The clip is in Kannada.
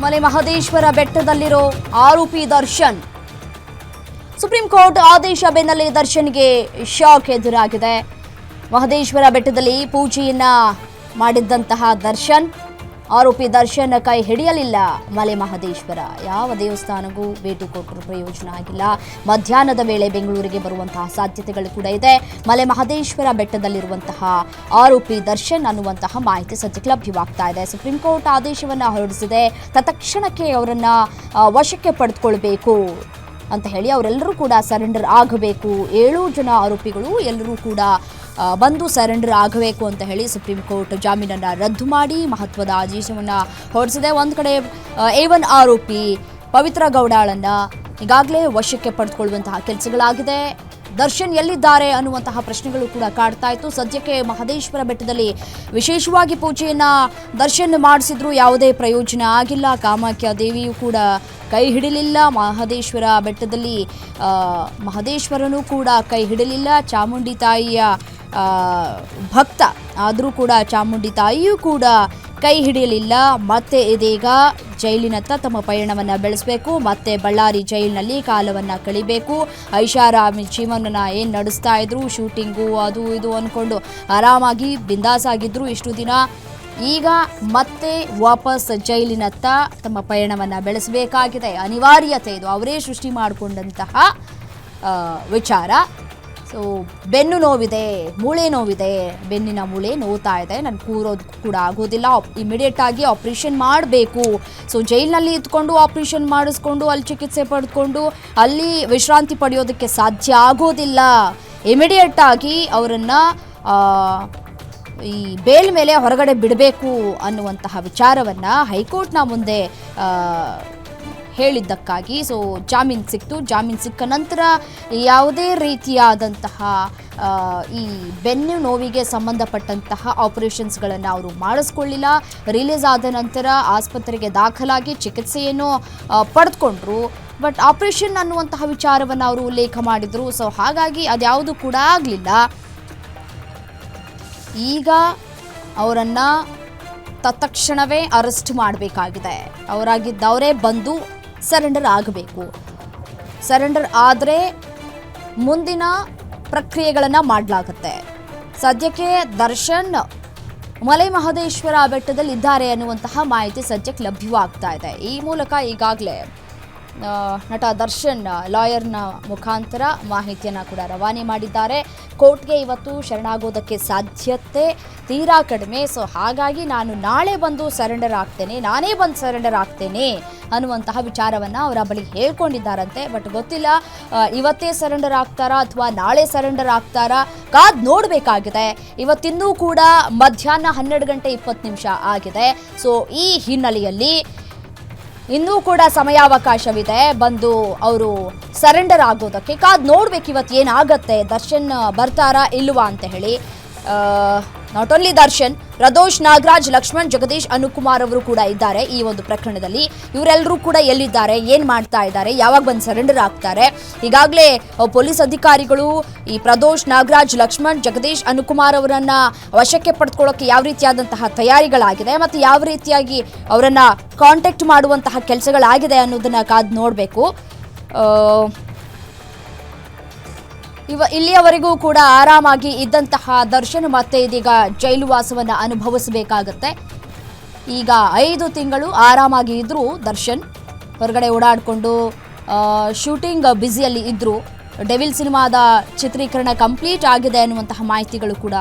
ಮಲೆ ಮಹದೇಶ್ವರ ಬೆಟ್ಟದಲ್ಲಿರೋ ಆರೋಪಿ ದರ್ಶನ್. ಸುಪ್ರೀಂ ಕೋರ್ಟ್ ಆದೇಶ ಬೆನ್ನಲ್ಲೇ ದರ್ಶನ್ಗೆ ಶಾಕ್ ಎದುರಾಗಿದೆ. ಮಹದೇಶ್ವರ ಬೆಟ್ಟದಲ್ಲಿ ಪೂಜೆಯನ್ನ ಮಾಡಿದ್ದಂತಹ ದರ್ಶನ್, ಆರೋಪಿ ದರ್ಶನ್ ಕೈ ಹಿಡಿಯಲಿಲ್ಲ ಮಲೆ ಮಹದೇಶ್ವರ. ಯಾವ ದೇವಸ್ಥಾನಕ್ಕೂ ಭೇಟಿ ಕೊಟ್ಟರೂ ಪ್ರಯೋಜನ ಆಗಿಲ್ಲ. ಮಧ್ಯಾಹ್ನದ ವೇಳೆ ಬೆಂಗಳೂರಿಗೆ ಬರುವಂತಹ ಸಾಧ್ಯತೆಗಳು ಕೂಡ ಇದೆ. ಮಲೆ ಮಹದೇಶ್ವರ ಬೆಟ್ಟದಲ್ಲಿರುವಂತಹ ಆರೋಪಿ ದರ್ಶನ್ ಅನ್ನುವಂತಹ ಮಾಹಿತಿ ಸದ್ಯಕ್ಕೆ ಲಭ್ಯವಾಗ್ತಾ ಇದೆ. ಸುಪ್ರೀಂ ಕೋರ್ಟ್ ಆದೇಶವನ್ನು ಹೊರಡಿಸಿದೆ. ತತ್ಕ್ಷಣಕ್ಕೆ ಅವರನ್ನ ವಶಕ್ಕೆ ಪಡೆದುಕೊಳ್ಬೇಕು ಅಂತ ಹೇಳಿ ಅವರೆಲ್ಲರೂ ಕೂಡ ಸರೆಂಡರ್ ಆಗಬೇಕು. 7 ಜನ ಆರೋಪಿಗಳು ಎಲ್ಲರೂ ಕೂಡ ಬಂದು ಸರೆಂಡರ್ ಆಗಬೇಕು ಅಂತ ಹೇಳಿ ಸುಪ್ರೀಂ ಕೋರ್ಟ್ ಜಾಮೀನನ್ನು ರದ್ದು ಮಾಡಿ ಮಹತ್ವದ ಆದೇಶವನ್ನು ಹೊರಡಿಸಿದೆ. ಒಂದು ಕಡೆ A1 ಆರೋಪಿ ಪವಿತ್ರ ಗೌಡಳನ್ನ ಈಗಾಗಲೇ ವಶಕ್ಕೆ ಪಡೆದುಕೊಳ್ಳುವಂತಹ ಕೆಲಸಗಳಾಗಿದೆ. ದರ್ಶನ್ ಎಲ್ಲಿದ್ದಾರೆ ಅನ್ನುವಂತಹ ಪ್ರಶ್ನೆಗಳು ಕೂಡ ಕಾಡ್ತಾ ಇತ್ತು. ಸದ್ಯಕ್ಕೆ ಮಹದೇಶ್ವರ ಬೆಟ್ಟದಲ್ಲಿ ವಿಶೇಷವಾಗಿ ಪೂಜೆಯನ್ನ ದರ್ಶನ್ ಮಾಡಿಸಿದ್ರು, ಯಾವುದೇ ಪ್ರಯೋಜನ ಆಗಿಲ್ಲ. ಕಾಮಾಖ್ಯ ದೇವಿಯೂ ಕೂಡ ಕೈ ಹಿಡಿಲಿಲ್ಲ. ಮಹದೇಶ್ವರ ಬೆಟ್ಟದಲ್ಲಿ ಮಹದೇಶ್ವರನೂ ಕೂಡ ಕೈ ಹಿಡಿಲಿಲ್ಲ. ಚಾಮುಂಡಿ ತಾಯಿಯ ಭಕ್ತ ಆದರೂ ಕೂಡ ಚಾಮುಂಡಿ ತಾಯಿಯೂ ಕೂಡ ಕೈ ಹಿಡಿಯಲಿಲ್ಲ. ಮತ್ತೆ ಇದೀಗ ಜೈಲಿನತ್ತ ತಮ್ಮ ಪಯಣವನ್ನು ಬೆಳೆಸಬೇಕು, ಮತ್ತೆ ಬಳ್ಳಾರಿ ಜೈಲಿನಲ್ಲಿ ಕಾಲವನ್ನು ಕಳಿಬೇಕು. ಐಷಾರಾಮಿ ಜೀವನನ ಏನು ನಡೆಸ್ತಾ ಇದ್ರು, ಶೂಟಿಂಗು ಅದು ಇದು ಅಂದ್ಕೊಂಡು ಆರಾಮಾಗಿ ಬಿಂದಾಸಾಗಿದ್ರು ಇಷ್ಟು ದಿನ. ಈಗ ಮತ್ತೆ ವಾಪಸ್ ಜೈಲಿನತ್ತ ತಮ್ಮ ಪಯಣವನ್ನು ಬೆಳೆಸಬೇಕಾಗಿದೆ. ಅನಿವಾರ್ಯತೆ ಇದು, ಅವರೇ ಸೃಷ್ಟಿ ಮಾಡಿಕೊಂಡಂತಹ ವಿಚಾರ. ಸೊ ಬೆನ್ನು ನೋವಿದೆ, ಮೂಳೆ ನೋವಿದೆ, ಬೆನ್ನಿನ ಮೂಳೆ ನೋವ್ತಾ ಇದೆ, ನಾನು ಕೂರೋದು ಕೂಡ ಆಗೋದಿಲ್ಲ, ಇಮಿಡಿಯೇಟ್ ಆಗಿ ಆಪ್ರೇಷನ್ ಮಾಡಬೇಕು. ಸೊ ಜೈಲಿನಲ್ಲಿ ಇದ್ಕೊಂಡು ಆಪ್ರೇಷನ್ ಮಾಡಿಸ್ಕೊಂಡು ಅಲ್ಲಿ ಚಿಕಿತ್ಸೆ ಪಡೆದುಕೊಂಡು ಅಲ್ಲಿ ವಿಶ್ರಾಂತಿ ಪಡೆಯೋದಕ್ಕೆ ಸಾಧ್ಯ ಆಗೋದಿಲ್ಲ. ಇಮಿಡಿಯೇಟ್ ಆಗಿ ಅವರನ್ನು ಈ ಬೇಲ್ ಮೇಲೆ ಹೊರಗಡೆ ಬಿಡಬೇಕು ಅನ್ನುವಂತಹ ವಿಚಾರವನ್ನು ಹೈಕೋರ್ಟ್ನ ಮುಂದೆ ಹೇಳಿದ್ದಕ್ಕಾಗಿ ಸೊ ಜಾಮೀನು ಸಿಕ್ತು. ಜಾಮೀನು ಸಿಕ್ಕ ನಂತರ ಯಾವುದೇ ರೀತಿಯಾದಂತಹ ಈ ಬೆನ್ನು ನೋವಿಗೆ ಸಂಬಂಧಪಟ್ಟಂತಹ ಆಪರೇಷನ್ಸ್ಗಳನ್ನು ಅವರು ಮಾಡಿಸ್ಕೊಳ್ಳಿಲ್ಲ. ರಿಲೀಸ್ ಆದ ನಂತರ ಆಸ್ಪತ್ರೆಗೆ ದಾಖಲಾಗಿ ಚಿಕಿತ್ಸೆಯನ್ನು ಪಡೆದುಕೊಂಡ್ರು. ಬಟ್ ಆಪರೇಷನ್ ಅನ್ನುವಂತಹ ವಿಚಾರವನ್ನು ಅವರು ಉಲ್ಲೇಖ ಮಾಡಿದರು. ಸೊ ಹಾಗಾಗಿ ಅದ್ಯಾವುದು ಕೂಡ ಆಗಲಿಲ್ಲ. ಈಗ ಅವರನ್ನು ತತ್ಕ್ಷಣವೇ ಅರೆಸ್ಟ್ ಮಾಡಬೇಕಾಗಿದೆ. ಅವರೇ ಬಂದು ಸರೆಂಡರ್ ಆಗಬೇಕು. ಸರೆಂಡರ್ ಆದರೆ ಮುಂದಿನ ಪ್ರಕ್ರಿಯೆಗಳನ್ನು ಮಾಡಲಾಗುತ್ತೆ. ಸದ್ಯಕ್ಕೆ ದರ್ಶನ್ ಮಲೆ ಮಹದೇಶ್ವರ ಬೆಟ್ಟದಲ್ಲಿ ಇದ್ದಾರೆ ಅನ್ನುವಂತಹ ಮಾಹಿತಿ ಸದ್ಯಕ್ಕೆ ಲಭ್ಯವಾಗ್ತಾ ಇದೆ. ಈ ಮೂಲಕ ಈಗಾಗಲೇ ನಟ ದರ್ಶನ್ ಲಾಯರ್ನ ಮುಖಾಂತರ ಮಾಹಿತಿಯನ್ನು ಕೂಡ ರವಾನೆ ಮಾಡಿದ್ದಾರೆ. ಕೋರ್ಟ್ಗೆ ಇವತ್ತು ಶರಣಾಗೋದಕ್ಕೆ ಸಾಧ್ಯತೆ ತೀರಾ ಕಡಿಮೆ. ಸೊ ಹಾಗಾಗಿ ನಾನು ನಾಳೆ ಬಂದು ಸರೆಂಡರ್ ಆಗ್ತೇನೆ, ನಾನೇ ಬಂದು ಸರೆಂಡರ್ ಆಗ್ತೇನೆ ಅನ್ನುವಂತಹ ವಿಚಾರವನ್ನು ಅವರ ಬಳಿ ಹೇಳ್ಕೊಂಡಿದ್ದಾರಂತೆ. ಬಟ್ ಗೊತ್ತಿಲ್ಲ ಇವತ್ತೇ ಸರೆಂಡರ್ ಆಗ್ತಾರಾ ಅಥವಾ ನಾಳೆ ಸರೆಂಡರ್ ಆಗ್ತಾರಾ, ಕಾದ್ ನೋಡಬೇಕಾಗಿದೆ. ಇವತ್ತಿನ್ನೂ ಕೂಡ ಮಧ್ಯಾಹ್ನ 12:20 ಆಗಿದೆ. ಸೊ ಈ ಹಿನ್ನೆಲೆಯಲ್ಲಿ ಇನ್ನೂ ಕೂಡ ಸಮಯಾವಕಾಶವಿದೆ ಬಂದು ಅವರು ಸರೆಂಡರ್ ಆಗೋದಕ್ಕೆ. ಕಾದ್ ನೋಡ್ಬೇಕು ಇವತ್ತು ಏನಾಗತ್ತೆ, ದರ್ಶನ್ ಬರ್ತಾರಾ ಇಲ್ವಾ ಅಂತ ಹೇಳಿ. ನಾಟ್ ಓನ್ಲಿ ದರ್ಶನ್, ಪ್ರದೋಷ್, ನಾಗರಾಜ್, ಲಕ್ಷ್ಮಣ್, ಜಗದೀಶ್, ಅನುಕುಮಾರ್ ಅವರು ಕೂಡ ಇದ್ದಾರೆ ಈ ಒಂದು ಪ್ರಕರಣದಲ್ಲಿ. ಇವರೆಲ್ಲರೂ ಕೂಡ ಎಲ್ಲಿದ್ದಾರೆ, ಏನು ಮಾಡ್ತಾ ಇದ್ದಾರೆ, ಯಾವಾಗ ಬಂದು ಸರೆಂಡರ್ ಆಗ್ತಾರೆ. ಈಗಾಗಲೇ ಪೊಲೀಸ್ ಅಧಿಕಾರಿಗಳು ಈ ಪ್ರದೋಷ್, ನಾಗರಾಜ್, ಲಕ್ಷ್ಮಣ್, ಜಗದೀಶ್, ಅನುಕುಮಾರ್ ಅವರನ್ನ ವಶಕ್ಕೆ ಪಡೆದುಕೊಳ್ಳೋಕೆ ಯಾವ ರೀತಿಯಾದಂತಹ ತಯಾರಿಗಳಾಗಿದೆ ಮತ್ತು ಯಾವ ರೀತಿಯಾಗಿ ಅವರನ್ನ ಕಾಂಟ್ಯಾಕ್ಟ್ ಮಾಡುವಂತಹ ಕೆಲಸಗಳಾಗಿದೆ ಅನ್ನೋದನ್ನ ಕಾದು ನೋಡಬೇಕು. ಇಲ್ಲಿಯವರೆಗೂ ಕೂಡ ಆರಾಮಾಗಿ ಇದ್ದಂತಹ ದರ್ಶನ್ ಮತ್ತೆ ಇದೀಗ ಜೈಲು ವಾಸವನ್ನು ಅನುಭವಿಸಬೇಕಾಗತ್ತೆ. ಈಗ 5 ತಿಂಗಳು ಆರಾಮಾಗಿ ಇದ್ರು ದರ್ಶನ್, ಹೊರಗಡೆ ಓಡಾಡಿಕೊಂಡು ಶೂಟಿಂಗ್ ಬ್ಯುಸಿಯಲ್ಲಿ ಇದ್ರು. ಡೆವಿಲ್ ಸಿನಿಮಾದ ಚಿತ್ರೀಕರಣ ಕಂಪ್ಲೀಟ್ ಆಗಿದೆ ಅನ್ನುವಂತಹ ಮಾಹಿತಿಗಳು ಕೂಡ